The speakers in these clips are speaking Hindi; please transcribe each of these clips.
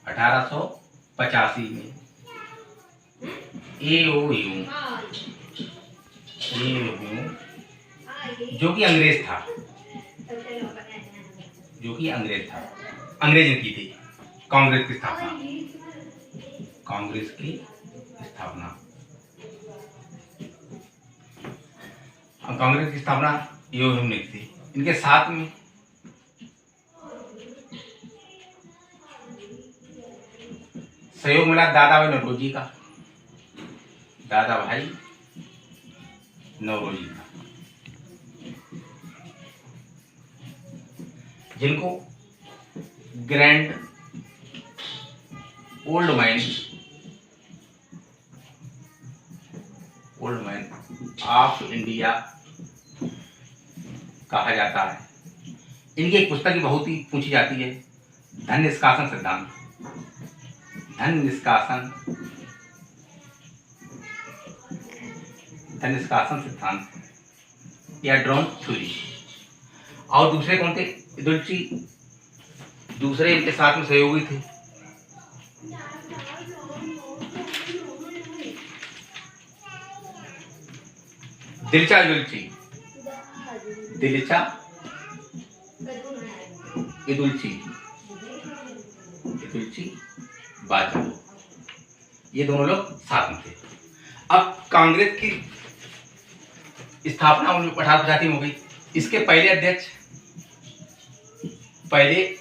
1885 में एओयू जो कि अंग्रेज था, अंग्रेज ने की थी कांग्रेस की स्थापना। अब कांग्रेस की स्थापना एओयू ने की थी। इनके साथ में सहयोग मिला दादा भाई नौरोजी का, जिनको grand old man of India कहा जाता है। इनकी एक पुस्तक भी बहुत ही पूछी जाती है, धन निष्कासन सिद्धांत या ड्रोन थ्योरी। और दूसरे कौन थे? दूसरे इनके साथ में सहयोगी थे दिलचा इदुल्ची बाजा, ये दोनों लोग साथ में थे। अब कांग्रेस की स्थापना 1885 में हो गई। इसके पहले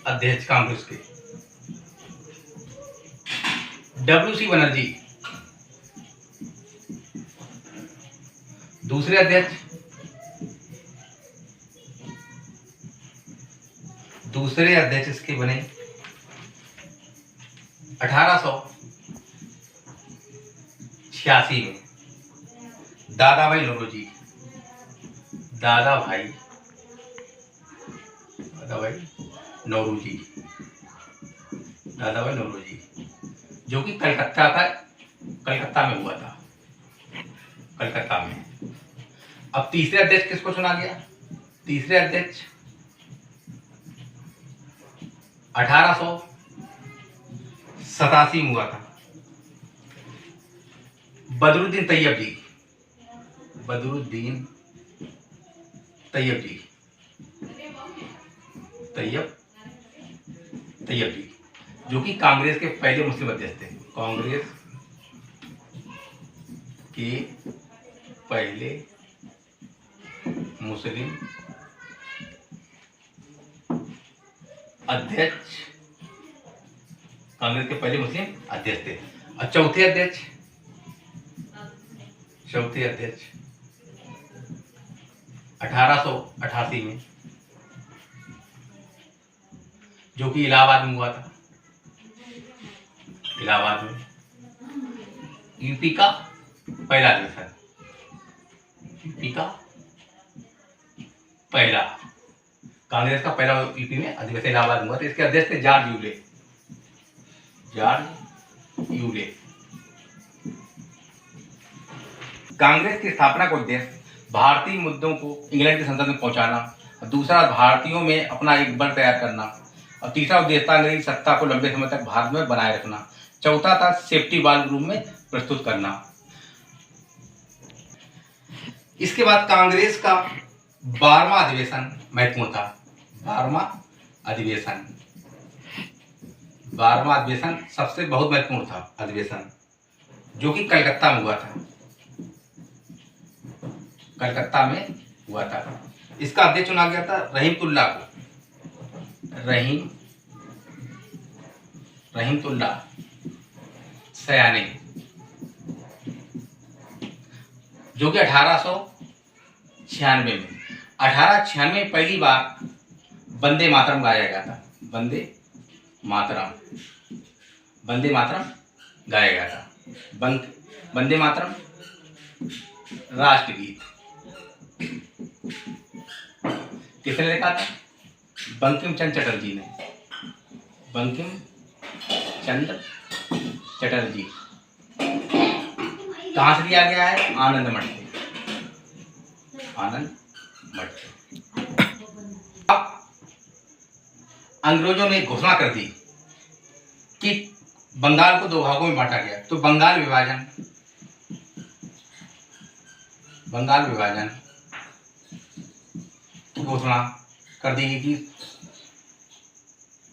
अध्यक्ष कांग्रेस के डब्ल्यू.सी. बनर्जी, दूसरे अध्यक्ष इसके बने 1886 में दादा भाई नौरोजी, जो कि कलकत्ता में हुआ था। अब तीसरे अध्यक्ष किसको चुना गया? तीसरे अध्यक्ष 1887 में हुआ था, बदरुद्दीन तैयब जी, जो कि कांग्रेस के पहले मुस्लिम अध्यक्ष थे। कांग्रेस के पहले मुस्लिम अध्यक्ष थे। और चौथे अध्यक्ष 1888 में, जो कि इलाहाबाद में हुआ था। यूपी का पहला अधिवेशन, कांग्रेस का पहला यूपी में अधिवेशन इलाहाबाद में हुआ था। इसके अध्यक्ष थे जॉर्ज यूले। कांग्रेस की स्थापना का उद्देश्य भारतीय मुद्दों को इंग्लैंड की संसद में पहुंचाना, दूसरा भारतीयों में अपना एक बल तैयार करना, और तीसरा उद्देश्य था अंग्रेजी सत्ता को लंबे समय तक भारत में बनाए रखना। चौथा था सेफ्टी वाल रूप में प्रस्तुत करना। इसके बाद कांग्रेस का 12वां अधिवेशन महत्वपूर्ण था। 12वां अधिवेशन सबसे बहुत महत्वपूर्ण था अधिवेशन, जो कि कलकत्ता में हुआ था। इसका अध्यक्ष चुना गया था रहीमतुल्लाह सयानी, जो कि 1896 में पहली बार वंदे मातरम गाया गया था। वंदे मातरम राष्ट्रगीत किसने लिखा था? बंकिम चंद्र चटर्जी। कहाँ से लिया गया है? आनंद मठ से। अंग्रेजों ने घोषणा कर दी कि बंगाल को 2 भागों में बांटा गया, तो बंगाल विभाजन की घोषणा कर दी गई कि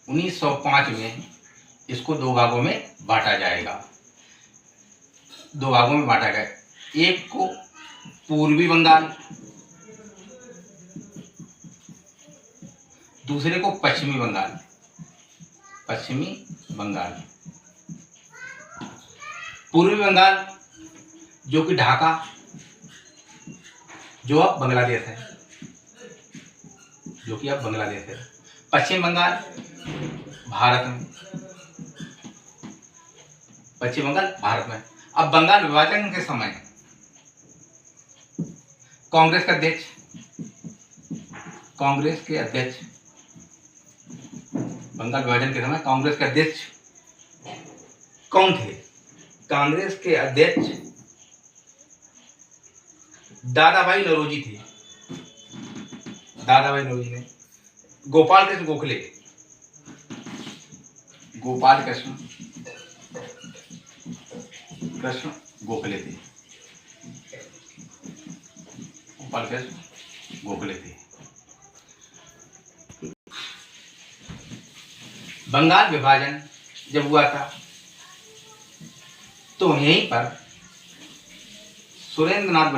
1905 में इसको 2 भागों में बांटा जाएगा। 2 भागों में बांटा गया, एक को पूर्वी बंगाल, दूसरे को पश्चिमी बंगाल। पूर्वी बंगाल जो कि ढाका, जो अब बांग्लादेश है, पश्चिम बंगाल भारत में। अब बंगाल विभाजन के समय कांग्रेस के अध्यक्ष बंगाल विभाजन के समय कांग्रेस के अध्यक्ष कौन थे? कांग्रेस के अध्यक्ष दादाभाई नौरोजी थे। दादाभाई नौरोजी ने गोपाल कृष्ण गोखले थे। गोपाल कृष्ण गोखले थे। बंगाल विभाजन जब हुआ था तो यहीं पर सुरेंद्र नाथ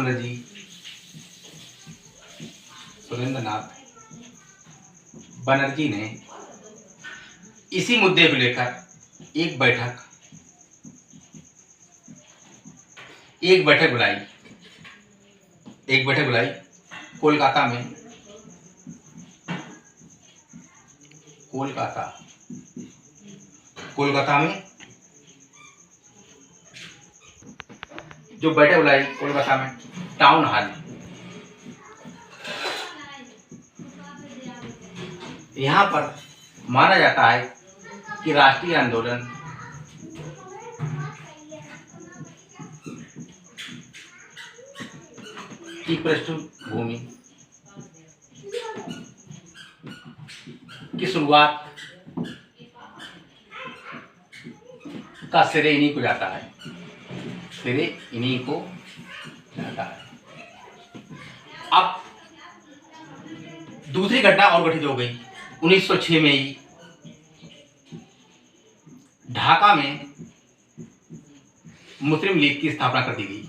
बनर्जी ने इसी मुद्दे को लेकर एक बैठक बुलाई कोलकाता में जो बैठक बुलाई कोलकाता में टाउन हॉल। यहाँ पर माना जाता है कि राष्ट्रीय आंदोलन की पृष्ठभूमि की शुरुआत का श्रेय इन्हीं को जाता है। अब दूसरी घटना और घटित हो गई 1906 में ही ढाका में मुस्लिम लीग की स्थापना कर दी गई।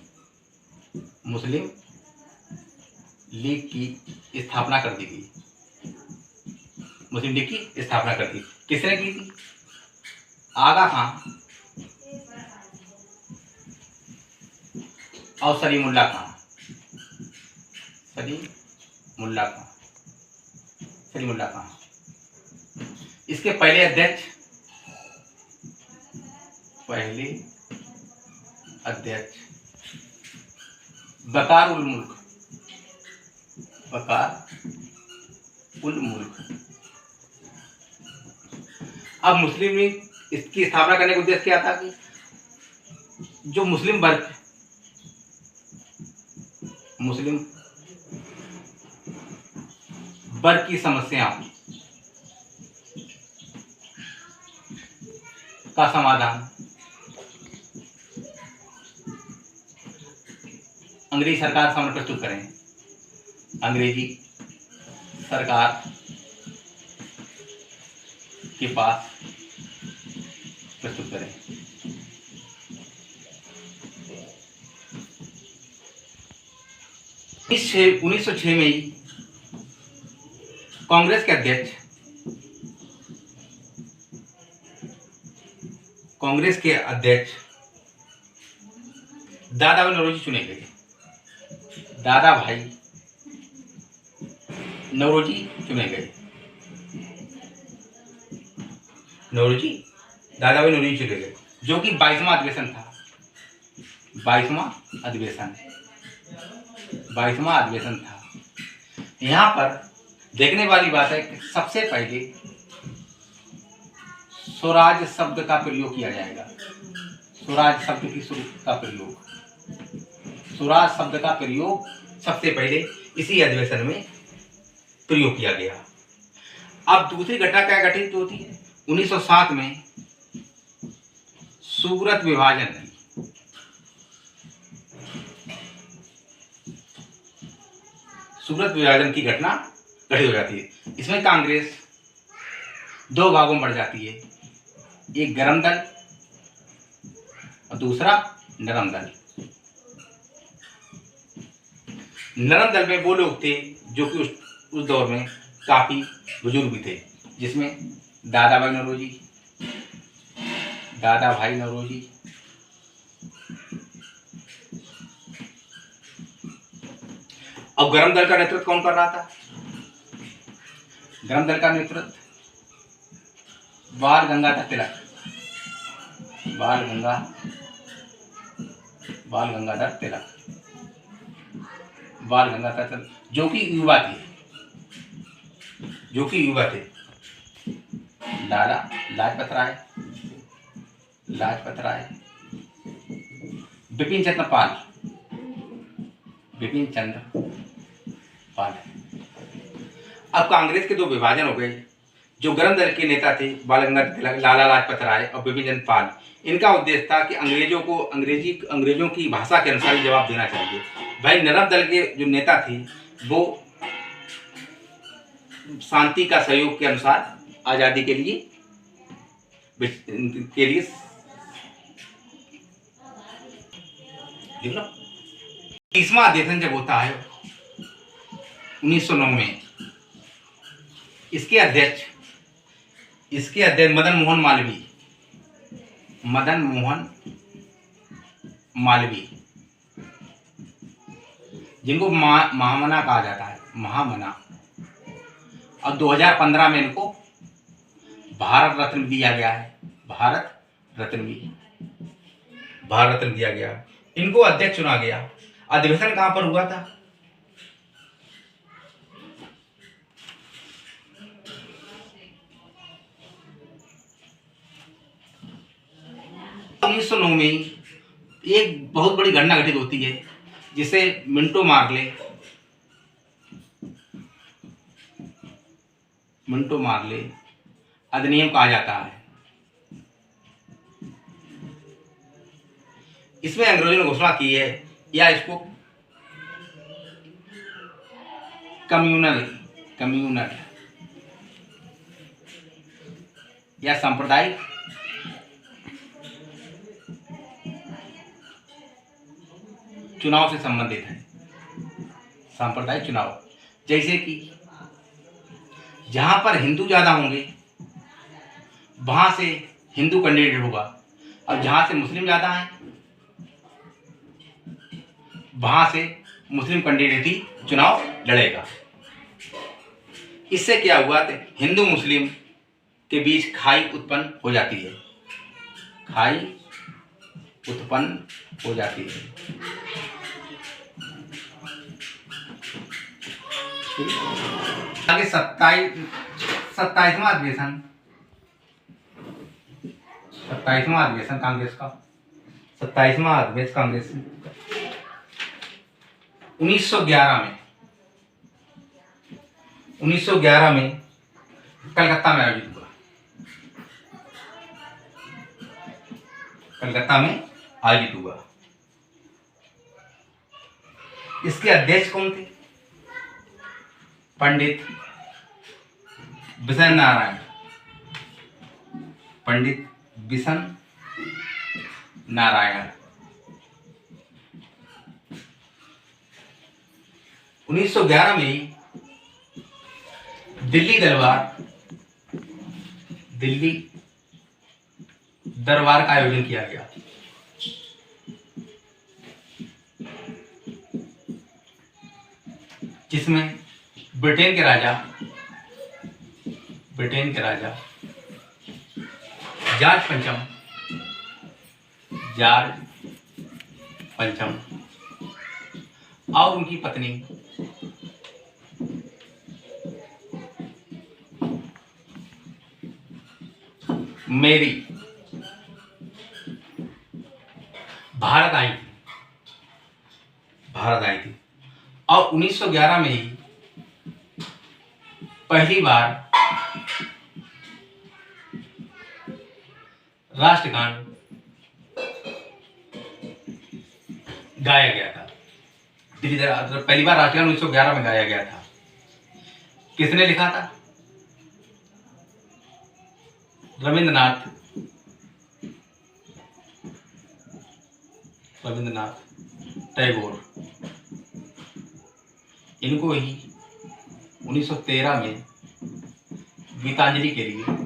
किसने की थी? आगा खां और सलीमुल्लाह खां। इसके पहले अध्यक्ष बकार उल मुल्क। अब मुस्लिम लीग इसकी स्थापना करने का उद्देश्य क्या था कि जो मुस्लिम वर्ग की समस्याओं का समाधान अंग्रेजी सरकार सामने प्रस्तुत करें। अंग्रेजी सरकार के पास प्रस्तुत करें। इस 1906 में ही कांग्रेस के अध्यक्ष दादाभाई नौरोजी चुने गए। दादाभाई नौरोजी चुने गए। जो कि 22वां अधिवेशन था। यहाँ पर देखने वाली बात है कि सबसे पहले स्वराज शब्द का प्रयोग किया जाएगा। स्वराज शब्द का प्रयोग सबसे पहले इसी अधिवेशन में प्रयोग किया गया। अब दूसरी घटना क्या घटित होती है? 1907 में सूरत विभाजन, सूरत विभाजन की घटना घटित हो जाती है। इसमें कांग्रेस दो भागों में बढ़ जाती है, एक गरम दल और दूसरा नरम दल। नरम दल में वो लोग थे जो कि उस दौर में काफी बुजुर्ग भी थे, जिसमें दादा भाई नौरोजी, अब गरम दल का नेतृत्व कौन कर रहा था? गरम दल का नेतृत्व बाल गंगाधर तिलक, जो कि युवा थे। लाला लाजपत राय, बिपिन चंद्र पाल। अब कांग्रेस के दो विभाजन हो गए। जो गरम दल के नेता थे बाल गंगाधर तिलक, लाला लाजपत राय और बिपिन चंद्र पाल, इनका उद्देश्य था कि अंग्रेजों की भाषा के अनुसार ही जवाब देना चाहिए। भाई नरम दल के जो नेता थे वो शांति का सहयोग के अनुसार आजादी के लिए तीसवां अधिवेशन जब होता है 1909 में, इसके अध्यक्ष मदन मोहन मालवीय, जिनको महामना कहा जाता है, महामना। और 2015 में इनको भारत रत्न दिया गया है, भारत रत्न दिया गया। इनको अध्यक्ष चुना गया। अधिवेशन कहां पर हुआ था? उन्नीस सौ 9 में एक बहुत बड़ी घटना घटित होती है, जिसे मिंटो मार्ले अधिनियम कहा जाता है। इसमें अंग्रेजों ने घोषणा की है, या इसको कम्युनल या सांप्रदायिक चुनाव से संबंधित है। सांप्रदायिक चुनाव, जैसे कि जहां पर हिंदू ज्यादा होंगे वहां से हिंदू कैंडिडेट होगा, और जहां से मुस्लिम ज्यादा हैं वहां से मुस्लिम कैंडिडेट ही चुनाव लड़ेगा। इससे क्या हुआ कि हिंदू मुस्लिम के बीच खाई उत्पन्न हो जाती है। आगे 27वां अधिवेशन कांग्रेस का, 27वां अधिवेशन कांग्रेस 1911 में कलकत्ता में आयोजित हुआ। इसके अध्यक्ष कौन थे? पंडित बिशन नारायण। 1911 में दिल्ली दरबार का आयोजन किया गया। जिसमें ब्रिटेन के राजा जॉर्ज पंचम और उनकी पत्नी मेरी भारत आई थी। और 1911 में ही पहली बार राष्ट्रगान गाया गया था। पहली बार राष्ट्रगान 1911 में गाया गया था। किसने लिखा था? रविंद्रनाथ टैगोर। इनको ही 1913 में गीतांजलि के लिए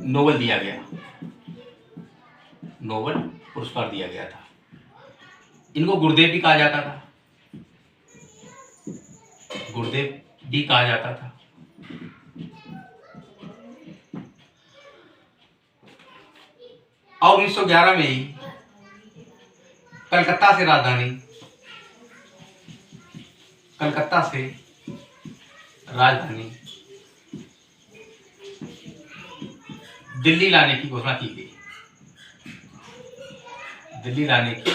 नोबेल दिया गया, नोबेल पुरस्कार दिया गया था। इनको गुरुदेव भी कहा जाता था, गुरुदेव भी कहा जाता था। और 1911 में ही कलकत्ता से राजधानी दिल्ली लाने की घोषणा की गई। दिल्ली लाने की